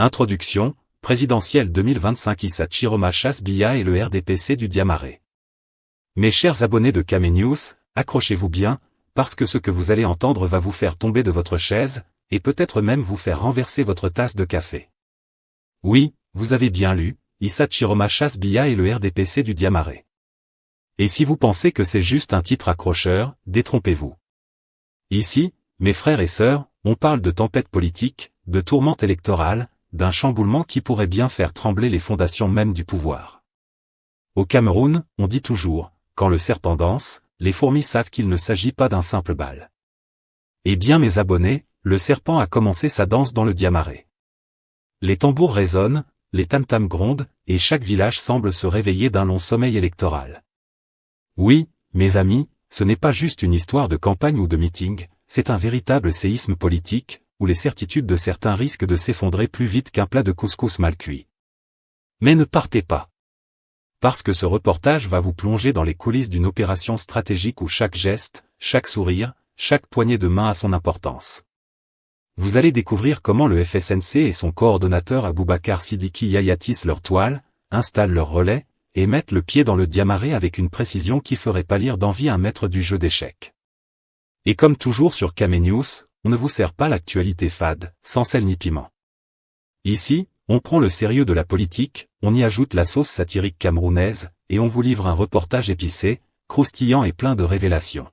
Introduction, présidentielle 2025. Issa Chiroma chasse Biya et le RDPC du Diamaré. Mes chers abonnés de Kame News, accrochez-vous bien, parce que ce que vous allez entendre va vous faire tomber de votre chaise, et peut-être même vous faire renverser votre tasse de café. Oui, vous avez bien lu, Issa Chiroma chasse Biya et le RDPC du Diamaré. Et si vous pensez que c'est juste un titre accrocheur, détrompez-vous. Ici, mes frères et sœurs, on parle de tempête politique, de tourmente électorale, d'un chamboulement qui pourrait bien faire trembler les fondations mêmes du pouvoir. Au Cameroun, on dit toujours, quand le serpent danse, les fourmis savent qu'il ne s'agit pas d'un simple bal. Eh bien mes abonnés, le serpent a commencé sa danse dans le Diamaré. Les tambours résonnent, les tam-tams grondent, et chaque village semble se réveiller d'un long sommeil électoral. Oui, mes amis, ce n'est pas juste une histoire de campagne ou de meeting, c'est un véritable séisme politique, où les certitudes de certains risquent de s'effondrer plus vite qu'un plat de couscous mal cuit. Mais ne partez pas. Parce que ce reportage va vous plonger dans les coulisses d'une opération stratégique où chaque geste, chaque sourire, chaque poignée de main a son importance. Vous allez découvrir comment le FSNC et son coordonnateur Aboubacar Sidiki Yahya tissent leur toile, installent leur relais, et mettent le pied dans le Diamaré avec une précision qui ferait pâlir d'envie un maître du jeu d'échecs. Et comme toujours sur Kame News, on ne vous sert pas l'actualité fade, sans sel ni piment. Ici, on prend le sérieux de la politique, on y ajoute la sauce satirique camerounaise, et on vous livre un reportage épicé, croustillant et plein de révélations.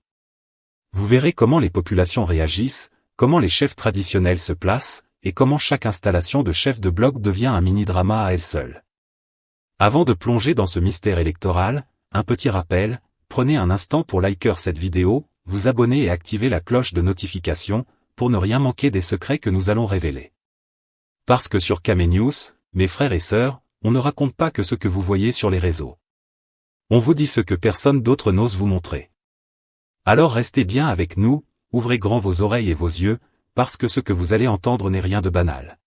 Vous verrez comment les populations réagissent, comment les chefs traditionnels se placent, et comment chaque installation de chef de bloc devient un mini-drama à elle seule. Avant de plonger dans ce mystère électoral, un petit rappel, prenez un instant pour liker cette vidéo, vous abonner et activer la cloche de notification, pour ne rien manquer des secrets que nous allons révéler. Parce que sur Kame News, mes frères et sœurs, on ne raconte pas que ce que vous voyez sur les réseaux. On vous dit ce que personne d'autre n'ose vous montrer. Alors restez bien avec nous, ouvrez grand vos oreilles et vos yeux, parce que ce que vous allez entendre n'est rien de banal.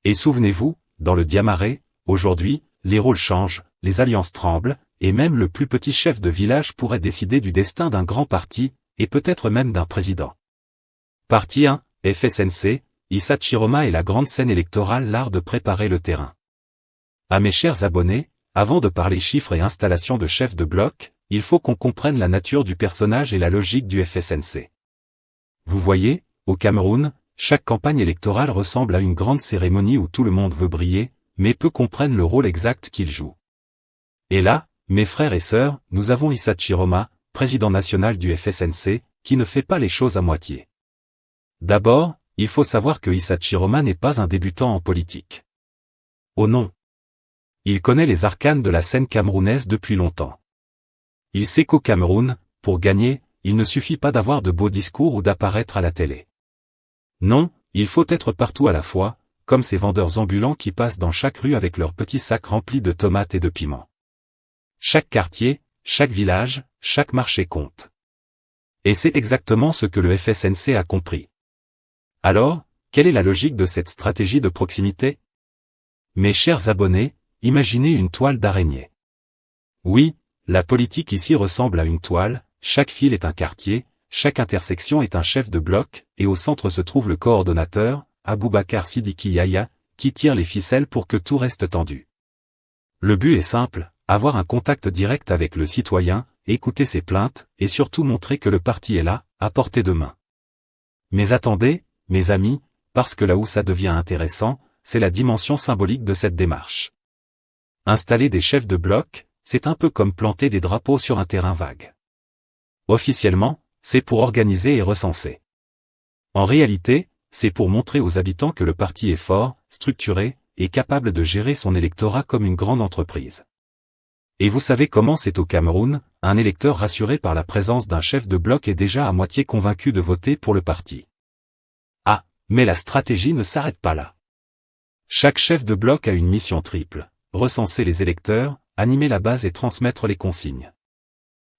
Et souvenez-vous, dans le Diamaré, aujourd'hui, les rôles changent, les alliances tremblent, et même le plus petit chef de village pourrait décider du destin d'un grand parti, et peut-être même d'un président. Partie 1, FSNC, Issa Chiroma et la grande scène électorale, l'art de préparer le terrain. À mes chers abonnés, avant de parler chiffres et installation de chef de bloc, il faut qu'on comprenne la nature du personnage et la logique du FSNC. Vous voyez, au Cameroun, chaque campagne électorale ressemble à une grande cérémonie où tout le monde veut briller, mais peu comprennent le rôle exact qu'il joue. Et là, mes frères et sœurs, nous avons Issa Chiroma, président national du FSNC, qui ne fait pas les choses à moitié. D'abord, il faut savoir que Issa Chiroma n'est pas un débutant en politique. Oh non! Il connaît les arcanes de la scène camerounaise depuis longtemps. Il sait qu'au Cameroun, pour gagner, il ne suffit pas d'avoir de beaux discours ou d'apparaître à la télé. Non, il faut être partout à la fois, comme ces vendeurs ambulants qui passent dans chaque rue avec leurs petits sacs remplis de tomates et de piments. Chaque quartier, chaque village, chaque marché compte. Et c'est exactement ce que le FSNC a compris. Alors, quelle est la logique de cette stratégie de proximité? Mes chers abonnés, imaginez une toile d'araignée. Oui, la politique ici ressemble à une toile, chaque fil est un quartier, chaque intersection est un chef de bloc, et au centre se trouve le coordonnateur, Aboubacar Sidiki Yahya, qui tire les ficelles pour que tout reste tendu. Le but est simple, avoir un contact direct avec le citoyen, écouter ses plaintes, et surtout montrer que le parti est là, à portée de main. Mais attendez, mes amis, parce que là où ça devient intéressant, c'est la dimension symbolique de cette démarche. Installer des chefs de bloc, c'est un peu comme planter des drapeaux sur un terrain vague. Officiellement, c'est pour organiser et recenser. En réalité, c'est pour montrer aux habitants que le parti est fort, structuré, et capable de gérer son électorat comme une grande entreprise. Et vous savez comment c'est au Cameroun, un électeur rassuré par la présence d'un chef de bloc est déjà à moitié convaincu de voter pour le parti. Ah, mais la stratégie ne s'arrête pas là. Chaque chef de bloc a une mission triple, recenser les électeurs, animer la base et transmettre les consignes.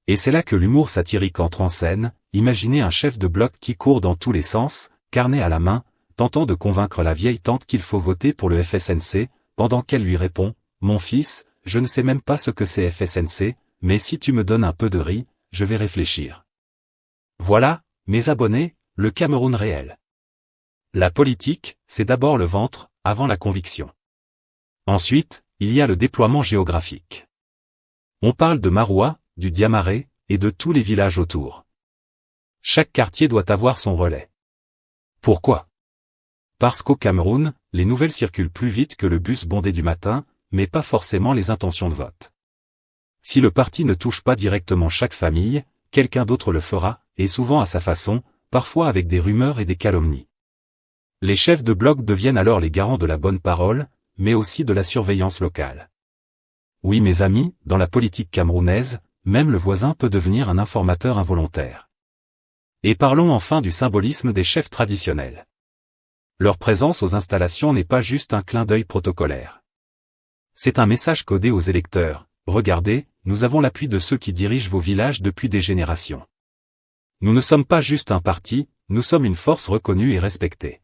Et c'est là que l'humour satirique entre en scène, imaginez un chef de bloc qui court dans tous les sens, carnet à la main, tentant de convaincre la vieille tante qu'il faut voter pour le FSNC, pendant qu'elle lui répond, « Mon fils, je ne sais même pas ce que c'est FSNC, mais si tu me donnes un peu de riz, je vais réfléchir. » Voilà, mes abonnés, le Cameroun réel. La politique, c'est d'abord le ventre, avant la conviction. Ensuite, il y a le déploiement géographique. On parle de Maroua, du Diamaré, et de tous les villages autour. Chaque quartier doit avoir son relais. Pourquoi? Parce qu'au Cameroun, les nouvelles circulent plus vite que le bus bondé du matin, mais pas forcément les intentions de vote. Si le parti ne touche pas directement chaque famille, quelqu'un d'autre le fera, et souvent à sa façon, parfois avec des rumeurs et des calomnies. Les chefs de bloc deviennent alors les garants de la bonne parole, mais aussi de la surveillance locale. Oui mes amis, dans la politique camerounaise, même le voisin peut devenir un informateur involontaire. Et parlons enfin du symbolisme des chefs traditionnels. Leur présence aux installations n'est pas juste un clin d'œil protocolaire. C'est un message codé aux électeurs. Regardez, nous avons l'appui de ceux qui dirigent vos villages depuis des générations. Nous ne sommes pas juste un parti, nous sommes une force reconnue et respectée.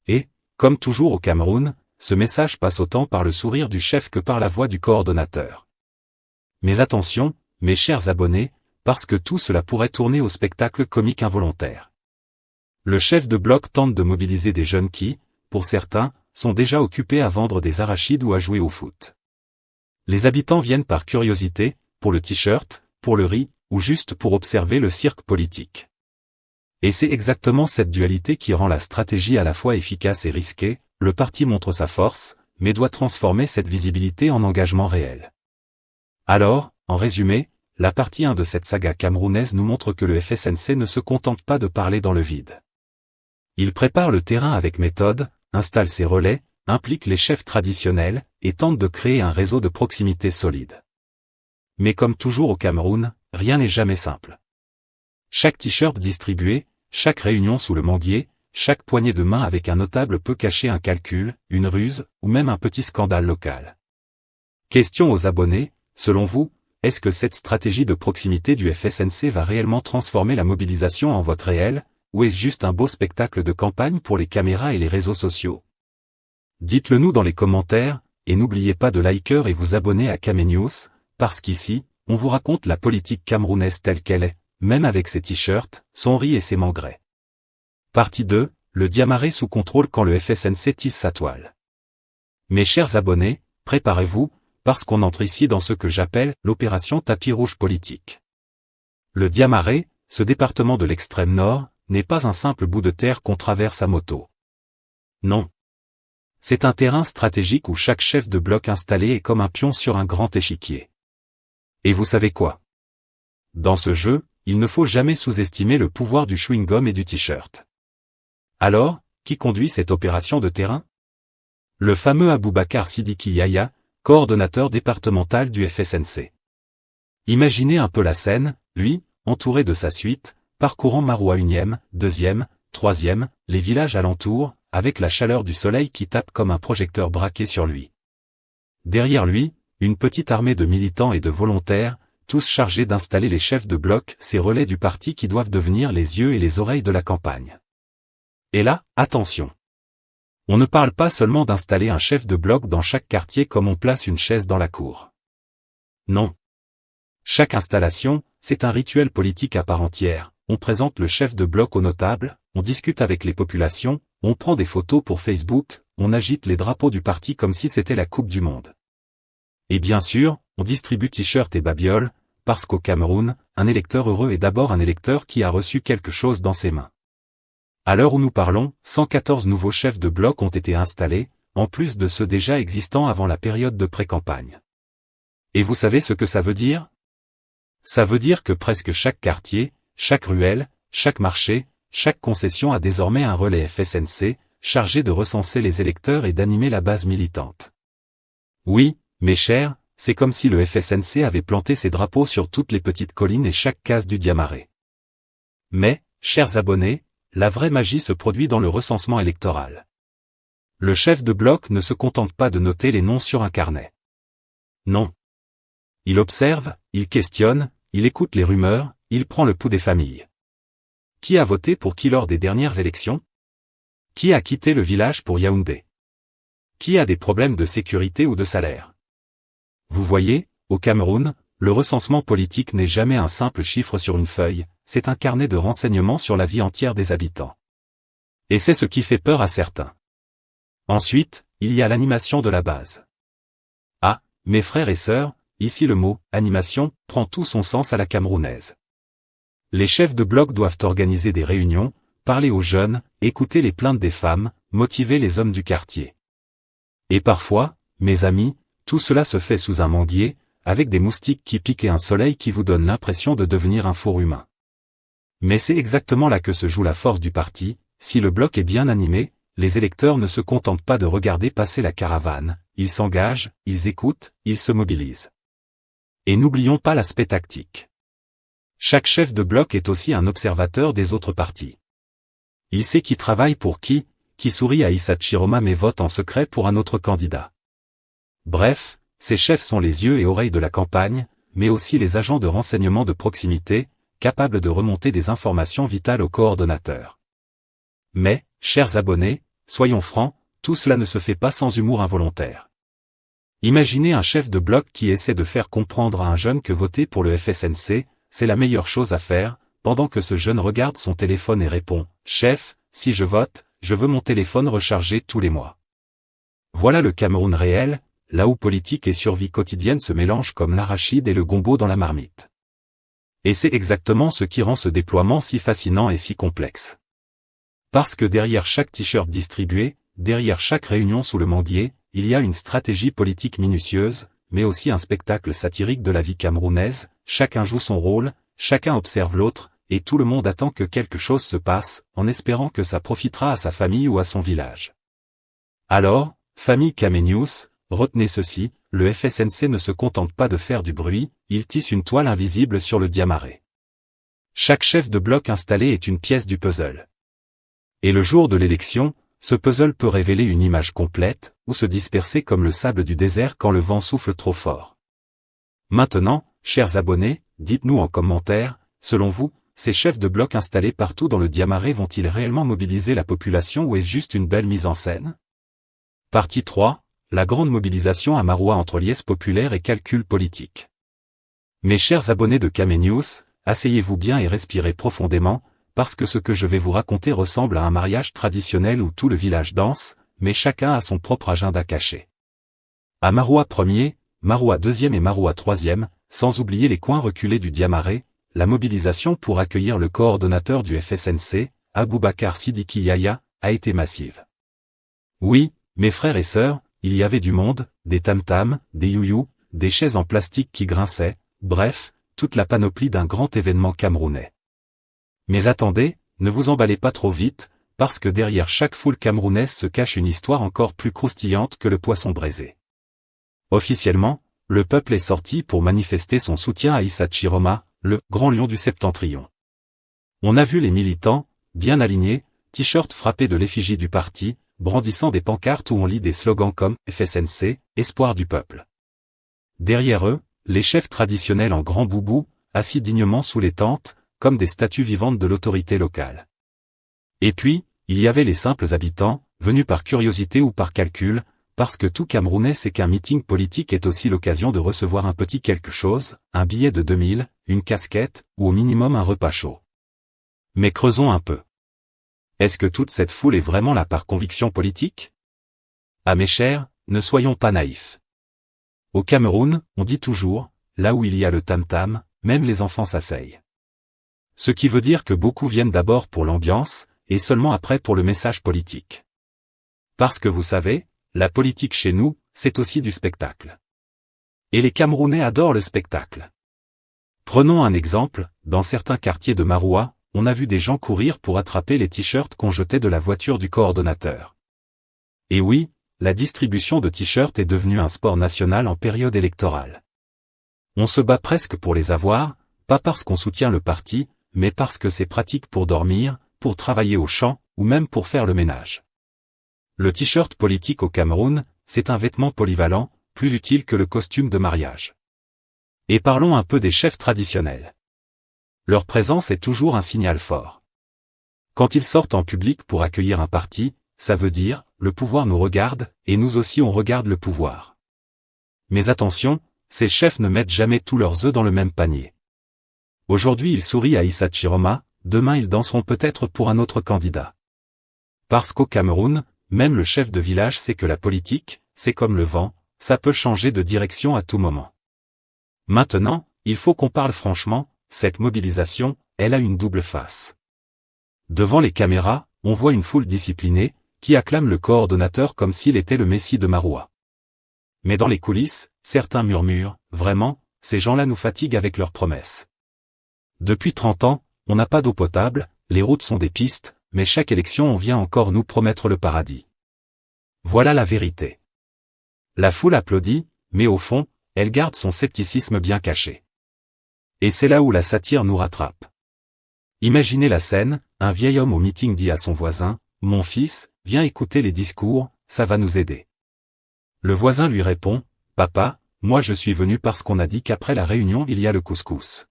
Et, comme toujours au Cameroun, ce message passe autant par le sourire du chef que par la voix du coordonnateur. Mais attention, mes chers abonnés, parce que tout cela pourrait tourner au spectacle comique involontaire. Le chef de bloc tente de mobiliser des jeunes qui, pour certains, sont déjà occupés à vendre des arachides ou à jouer au foot. Les habitants viennent par curiosité, pour le t-shirt, pour le riz, ou juste pour observer le cirque politique. Et c'est exactement cette dualité qui rend la stratégie à la fois efficace et risquée. Le parti montre sa force, mais doit transformer cette visibilité en engagement réel. Alors, en résumé, la partie 1 de cette saga camerounaise nous montre que le FSNC ne se contente pas de parler dans le vide. Il prépare le terrain avec méthode, installe ses relais, implique les chefs traditionnels, et tente de créer un réseau de proximité solide. Mais comme toujours au Cameroun, rien n'est jamais simple. Chaque t-shirt distribué, chaque réunion sous le manguier, chaque poignée de main avec un notable peut cacher un calcul, une ruse, ou même un petit scandale local. Question aux abonnés, selon vous, est-ce que cette stratégie de proximité du FSNC va réellement transformer la mobilisation en vote réel, ou est-ce juste un beau spectacle de campagne pour les caméras et les réseaux sociaux? Dites-le nous dans les commentaires, et n'oubliez pas de liker et vous abonner à Camenews, parce qu'ici, on vous raconte la politique camerounaise telle qu'elle est, même avec ses t-shirts, son riz et ses mangrès. Partie 2, le Diamaré sous contrôle quand le FSNC tisse sa toile. Mes chers abonnés, préparez-vous, parce qu'on entre ici dans ce que j'appelle l'opération tapis rouge politique. Le Diamaré, ce département de l'extrême nord, n'est pas un simple bout de terre qu'on traverse à moto. Non. C'est un terrain stratégique où chaque chef de bloc installé est comme un pion sur un grand échiquier. Et vous savez quoi? Dans ce jeu, il ne faut jamais sous-estimer le pouvoir du chewing-gum et du t-shirt. Alors, qui conduit cette opération de terrain? Le fameux Aboubacar Sidiki Yaya, coordonnateur départemental du FSNC. Imaginez un peu la scène, lui, entouré de sa suite, parcourant Maroua 1e, 2e, 3e, les villages alentours, avec la chaleur du soleil qui tape comme un projecteur braqué sur lui. Derrière lui, une petite armée de militants et de volontaires, tous chargés d'installer les chefs de bloc, ces relais du parti qui doivent devenir les yeux et les oreilles de la campagne. Et là, attention. On ne parle pas seulement d'installer un chef de bloc dans chaque quartier comme on place une chaise dans la cour. Non. Chaque installation, c'est un rituel politique à part entière. On présente le chef de bloc aux notables, on discute avec les populations, on prend des photos pour Facebook, on agite les drapeaux du parti comme si c'était la Coupe du Monde. Et bien sûr, on distribue t-shirts et babioles, parce qu'au Cameroun, un électeur heureux est d'abord un électeur qui a reçu quelque chose dans ses mains. À l'heure où nous parlons, 114 nouveaux chefs de bloc ont été installés, en plus de ceux déjà existants avant la période de pré-campagne. Et vous savez ce que ça veut dire? Ça veut dire que presque chaque quartier, chaque ruelle, chaque marché, chaque concession a désormais un relais FSNC, chargé de recenser les électeurs et d'animer la base militante. Oui, mes chers, c'est comme si le FSNC avait planté ses drapeaux sur toutes les petites collines et chaque case du Diamaré. Mais, chers abonnés, la vraie magie se produit dans le recensement électoral. Le chef de bloc ne se contente pas de noter les noms sur un carnet. Non. Il observe, il questionne, il écoute les rumeurs, il prend le pouls des familles. Qui a voté pour qui lors des dernières élections? Qui a quitté le village pour Yaoundé? Qui a des problèmes de sécurité ou de salaire? Vous voyez, au Cameroun, le recensement politique n'est jamais un simple chiffre sur une feuille, c'est un carnet de renseignements sur la vie entière des habitants. Et c'est ce qui fait peur à certains. Ensuite, il y a l'animation de la base. Ah, mes frères et sœurs, ici le mot « animation » prend tout son sens à la camerounaise. Les chefs de bloc doivent organiser des réunions, parler aux jeunes, écouter les plaintes des femmes, motiver les hommes du quartier. Et parfois, mes amis, tout cela se fait sous un manguier, avec des moustiques qui piquent et un soleil qui vous donne l'impression de devenir un four humain. Mais c'est exactement là que se joue la force du parti. Si le bloc est bien animé, les électeurs ne se contentent pas de regarder passer la caravane, ils s'engagent, ils écoutent, ils se mobilisent. Et n'oublions pas l'aspect tactique. Chaque chef de bloc est aussi un observateur des autres partis. Il sait qui travaille pour qui sourit à Issa Chiroma mais vote en secret pour un autre candidat. Bref, ces chefs sont les yeux et oreilles de la campagne, mais aussi les agents de renseignement de proximité, capables de remonter des informations vitales aux coordonnateurs. Mais, chers abonnés, soyons francs, tout cela ne se fait pas sans humour involontaire. Imaginez un chef de bloc qui essaie de faire comprendre à un jeune que voter pour le FSNC, c'est la meilleure chose à faire, pendant que ce jeune regarde son téléphone et répond « Chef, si je vote, je veux mon téléphone rechargé tous les mois. » Voilà le Cameroun réel, là où politique et survie quotidienne se mélangent comme l'arachide et le gombo dans la marmite. Et c'est exactement ce qui rend ce déploiement si fascinant et si complexe. Parce que derrière chaque t-shirt distribué, derrière chaque réunion sous le manguier, il y a une stratégie politique minutieuse, mais aussi un spectacle satirique de la vie camerounaise, chacun joue son rôle, chacun observe l'autre, et tout le monde attend que quelque chose se passe, en espérant que ça profitera à sa famille ou à son village. Alors, famille Camenius, retenez ceci, le FSNC ne se contente pas de faire du bruit, il tisse une toile invisible sur le Diamaré. Chaque chef de bloc installé est une pièce du puzzle. Et le jour de l'élection, ce puzzle peut révéler une image complète, ou se disperser comme le sable du désert quand le vent souffle trop fort. Maintenant, chers abonnés, dites-nous en commentaire, selon vous, ces chefs de bloc installés partout dans le Diamaré vont-ils réellement mobiliser la population ou est-ce juste une belle mise en scène? Partie 3, la grande mobilisation à Maroua entre liesse populaire et calcul politique. Mes chers abonnés de Camenius, asseyez-vous bien et respirez profondément, parce que ce que je vais vous raconter ressemble à un mariage traditionnel où tout le village danse, mais chacun a son propre agenda caché. À Maroua 1er, Maroua 2e et Maroua 3e, sans oublier les coins reculés du Diamaré, la mobilisation pour accueillir le coordonnateur du FSNC, Aboubacar Sidiki Yaya, a été massive. Oui, mes frères et sœurs, il y avait du monde, des tam-tams, des youyous, des chaises en plastique qui grinçaient, bref, toute la panoplie d'un grand événement camerounais. Mais attendez, ne vous emballez pas trop vite, parce que derrière chaque foule camerounaise se cache une histoire encore plus croustillante que le poisson braisé. Officiellement, le peuple est sorti pour manifester son soutien à Issa Chiroma, le grand lion du septentrion. On a vu les militants, bien alignés, t-shirts frappés de l'effigie du parti, brandissant des pancartes où on lit des slogans comme « FSNC, espoir du peuple ». Derrière eux, les chefs traditionnels en grand boubou, assis dignement sous les tentes, comme des statues vivantes de l'autorité locale. Et puis, il y avait les simples habitants, venus par curiosité ou par calcul, parce que tout Camerounais sait qu'un meeting politique est aussi l'occasion de recevoir un petit quelque chose, un billet de 2000, une casquette, ou au minimum un repas chaud. Mais creusons un peu. Est-ce que toute cette foule est vraiment là par conviction politique? Ah mes chers, ne soyons pas naïfs. Au Cameroun, on dit toujours, là où il y a le tam-tam, même les enfants s'asseyent. Ce qui veut dire que beaucoup viennent d'abord pour l'ambiance, et seulement après pour le message politique. Parce que vous savez, la politique chez nous, c'est aussi du spectacle. Et les Camerounais adorent le spectacle. Prenons un exemple, dans certains quartiers de Maroua, on a vu des gens courir pour attraper les t-shirts qu'on jetait de la voiture du coordonnateur. Et oui, la distribution de t-shirts est devenue un sport national en période électorale. On se bat presque pour les avoir, pas parce qu'on soutient le parti, mais parce que c'est pratique pour dormir, pour travailler au champ, ou même pour faire le ménage. Le t-shirt politique au Cameroun, c'est un vêtement polyvalent, plus utile que le costume de mariage. Et parlons un peu des chefs traditionnels. Leur présence est toujours un signal fort. Quand ils sortent en public pour accueillir un parti, ça veut dire, le pouvoir nous regarde, et nous aussi on regarde le pouvoir. Mais attention, ces chefs ne mettent jamais tous leurs œufs dans le même panier. Aujourd'hui ils sourient à Issa Chiroma, demain ils danseront peut-être pour un autre candidat. Parce qu'au Cameroun, même le chef de village sait que la politique, c'est comme le vent, ça peut changer de direction à tout moment. Maintenant, il faut qu'on parle franchement, cette mobilisation, elle a une double face. Devant les caméras, on voit une foule disciplinée, qui acclame le coordonnateur comme s'il était le messie de Maroua. Mais dans les coulisses, certains murmurent, vraiment, ces gens-là nous fatiguent avec leurs promesses. Depuis 30 ans, on n'a pas d'eau potable, les routes sont des pistes, mais chaque élection on vient encore nous promettre le paradis. Voilà la vérité. La foule applaudit, mais au fond, elle garde son scepticisme bien caché. Et c'est là où la satire nous rattrape. Imaginez la scène, un vieil homme au meeting dit à son voisin, « Mon fils, viens écouter les discours, ça va nous aider. » Le voisin lui répond, « Papa, moi je suis venu parce qu'on a dit qu'après la réunion il y a le couscous.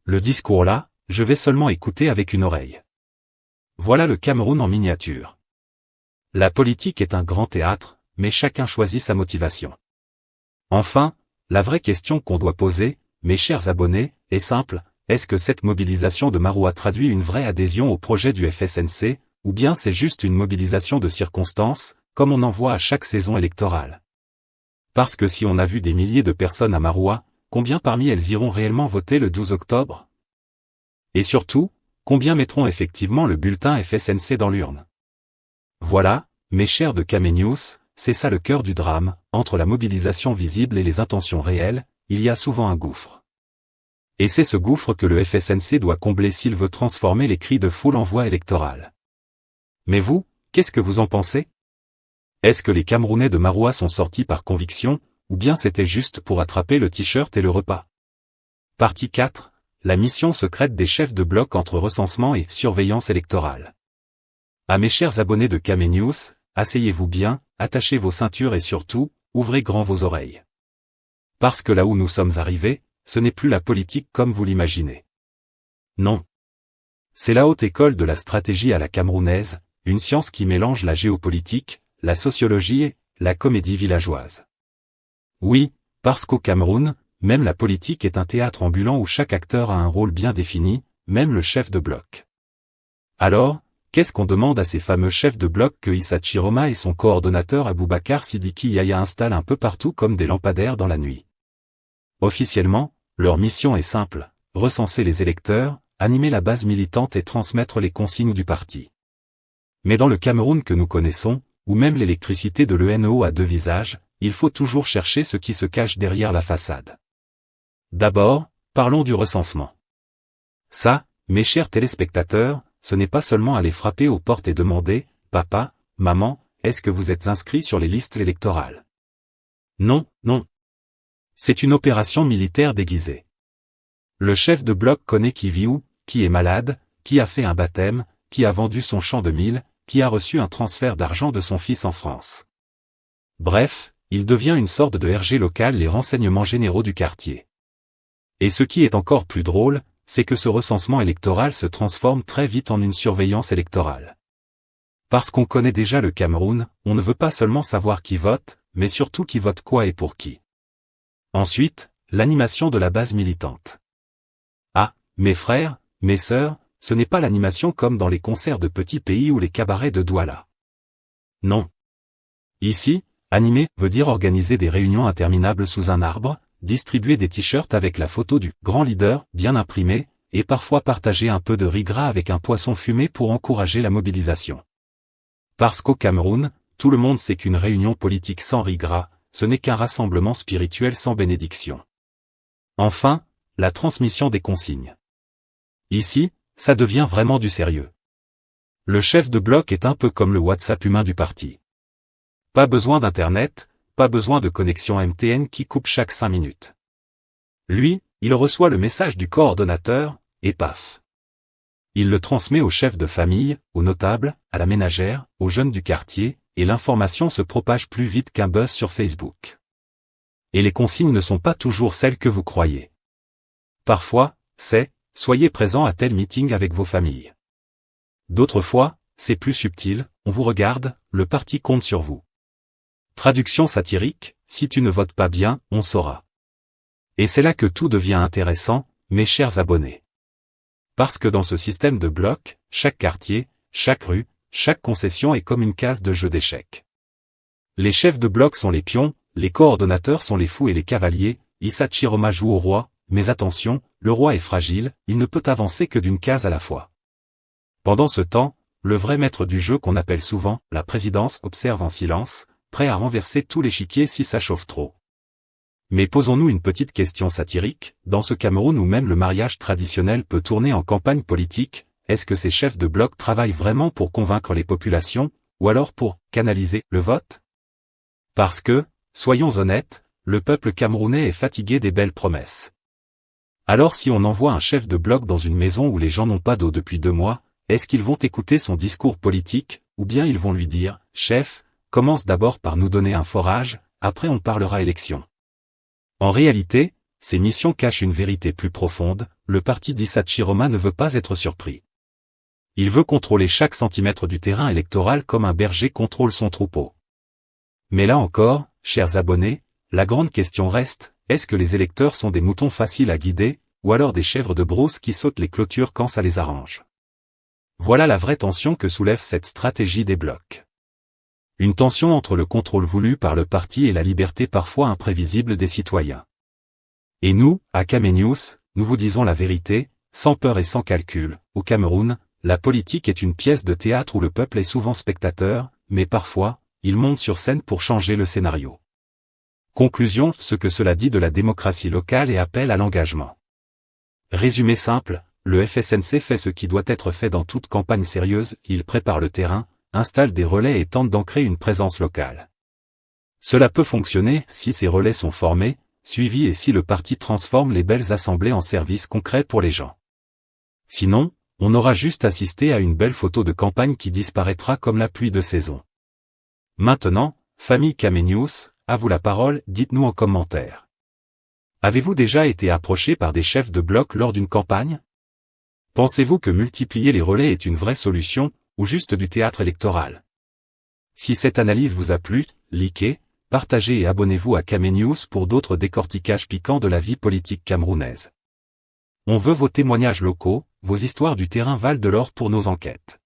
Le discours là, je vais seulement écouter avec une oreille. » Voilà le Cameroun en miniature. La politique est un grand théâtre, mais chacun choisit sa motivation. Enfin, la vraie question qu'on doit poser, mes chers abonnés, est simple, est-ce que cette mobilisation de Maroua traduit une vraie adhésion au projet du FSNC, ou bien c'est juste une mobilisation de circonstances, comme on en voit à chaque saison électorale? Parce que si on a vu des milliers de personnes à Maroua, combien parmi elles iront réellement voter le 12 octobre? Et surtout, combien mettront effectivement le bulletin FSNC dans l'urne? Voilà, mes chers de Camenews, c'est ça le cœur du drame, entre la mobilisation visible et les intentions réelles, il y a souvent un gouffre. Et c'est ce gouffre que le FSNC doit combler s'il veut transformer les cris de foule en voix électorale. Mais vous, qu'est-ce que vous en pensez? Est-ce que les Camerounais de Maroua sont sortis par conviction, ou bien c'était juste pour attraper le t-shirt et le repas? Partie 4, la mission secrète des chefs de bloc entre recensement et surveillance électorale. À mes chers abonnés de Camenews, asseyez-vous bien, attachez vos ceintures et surtout, ouvrez grand vos oreilles. Parce que là où nous sommes arrivés, ce n'est plus la politique comme vous l'imaginez. Non. C'est la haute école de la stratégie à la camerounaise, une science qui mélange la géopolitique, la sociologie et la comédie villageoise. Oui, parce qu'au Cameroun, même la politique est un théâtre ambulant où chaque acteur a un rôle bien défini, même le chef de bloc. Alors, qu'est-ce qu'on demande à ces fameux chefs de bloc que Issa Chiroma et son coordonnateur Aboubacar Sidiki Yaya installent un peu partout comme des lampadaires dans la nuit? Officiellement, leur mission est simple, recenser les électeurs, animer la base militante et transmettre les consignes du parti. Mais dans le Cameroun que nous connaissons, où même l'électricité de l'ENO a deux visages, il faut toujours chercher ce qui se cache derrière la façade. D'abord, parlons du recensement. Ça, mes chers téléspectateurs, ce n'est pas seulement aller frapper aux portes et demander « Papa, maman, est-ce que vous êtes inscrits sur les listes électorales ?» Non, non. C'est une opération militaire déguisée. Le chef de bloc connaît qui vit où, qui est malade, qui a fait un baptême, qui a vendu son champ de mil, qui a reçu un transfert d'argent de son fils en France. Bref, il devient une sorte de RG local les renseignements généraux du quartier. Et ce qui est encore plus drôle, c'est que ce recensement électoral se transforme très vite en une surveillance électorale. Parce qu'on connaît déjà le Cameroun, on ne veut pas seulement savoir qui vote, mais surtout qui vote quoi et pour qui. Ensuite, l'animation de la base militante. Ah, mes frères, mes sœurs, ce n'est pas l'animation comme dans les concerts de petits pays ou les cabarets de Douala. Non. Ici, animer veut dire organiser des réunions interminables sous un arbre, distribuer des t-shirts avec la photo du grand leader bien imprimée, et parfois partager un peu de riz gras avec un poisson fumé pour encourager la mobilisation. Parce qu'au Cameroun, tout le monde sait qu'une réunion politique sans riz gras, ce n'est qu'un rassemblement spirituel sans bénédiction. Enfin, la transmission des consignes. Ici, ça devient vraiment du sérieux. Le chef de bloc est un peu comme le WhatsApp humain du parti. Pas besoin d'internet, pas besoin de connexion MTN qui coupe chaque 5 minutes. Lui, il reçoit le message du coordonnateur, et paf. Il le transmet au chef de famille, aux notables, à la ménagère, aux jeunes du quartier, et l'information se propage plus vite qu'un buzz sur Facebook. Et les consignes ne sont pas toujours celles que vous croyez. Parfois, c'est « Soyez présents à tel meeting avec vos familles ». D'autres fois, c'est plus subtil, on vous regarde, le parti compte sur vous. Traduction satirique, si tu ne votes pas bien, on saura. Et c'est là que tout devient intéressant, mes chers abonnés. Parce que dans ce système de blocs, chaque quartier, chaque rue, chaque concession est comme une case de jeu d'échecs. Les chefs de bloc sont les pions, les coordonnateurs sont les fous et les cavaliers. Issa Chiroma joue au roi, mais attention, le roi est fragile, il ne peut avancer que d'une case à la fois. Pendant ce temps, le vrai maître du jeu qu'on appelle souvent la présidence observe en silence, prêt à renverser tout l'échiquier si ça chauffe trop. Mais posons-nous une petite question satirique, dans ce Cameroun où même le mariage traditionnel peut tourner en campagne politique, est-ce que ces chefs de bloc travaillent vraiment pour convaincre les populations, ou alors pour canaliser le vote? Parce que, soyons honnêtes, le peuple camerounais est fatigué des belles promesses. Alors si on envoie un chef de bloc dans une maison où les gens n'ont pas d'eau depuis 2 mois, est-ce qu'ils vont écouter son discours politique, ou bien ils vont lui dire « Chef, commence d'abord par nous donner un forage, après on parlera élection ». En réalité, ces missions cachent une vérité plus profonde, le parti d'Issa Chiroma ne veut pas être surpris. Il veut contrôler chaque centimètre du terrain électoral comme un berger contrôle son troupeau. Mais là encore, chers abonnés, la grande question reste, est-ce que les électeurs sont des moutons faciles à guider, ou alors des chèvres de brousse qui sautent les clôtures quand ça les arrange? Voilà la vraie tension que soulève cette stratégie des blocs. Une tension entre le contrôle voulu par le parti et la liberté parfois imprévisible des citoyens. Et nous, à Camenews, nous vous disons la vérité, sans peur et sans calcul, au Cameroun, la politique est une pièce de théâtre où le peuple est souvent spectateur, mais parfois, il monte sur scène pour changer le scénario. Conclusion, ce que cela dit de la démocratie locale et appelle à l'engagement. Résumé simple, le FSNC fait ce qui doit être fait dans toute campagne sérieuse, il prépare le terrain, installe des relais et tente d'ancrer une présence locale. Cela peut fonctionner si ces relais sont formés, suivis et si le parti transforme les belles assemblées en services concrets pour les gens. Sinon, on aura juste assisté à une belle photo de campagne qui disparaîtra comme la pluie de saison. Maintenant, famille Camenews, à vous la parole, dites-nous en commentaire. Avez-vous déjà été approché par des chefs de bloc lors d'une campagne? Pensez-vous que multiplier les relais est une vraie solution, ou juste du théâtre électoral? Si cette analyse vous a plu, likez, partagez et abonnez-vous à Camenews pour d'autres décortiquages piquants de la vie politique camerounaise. On veut vos témoignages locaux, vos histoires du terrain valent de l'or pour nos enquêtes.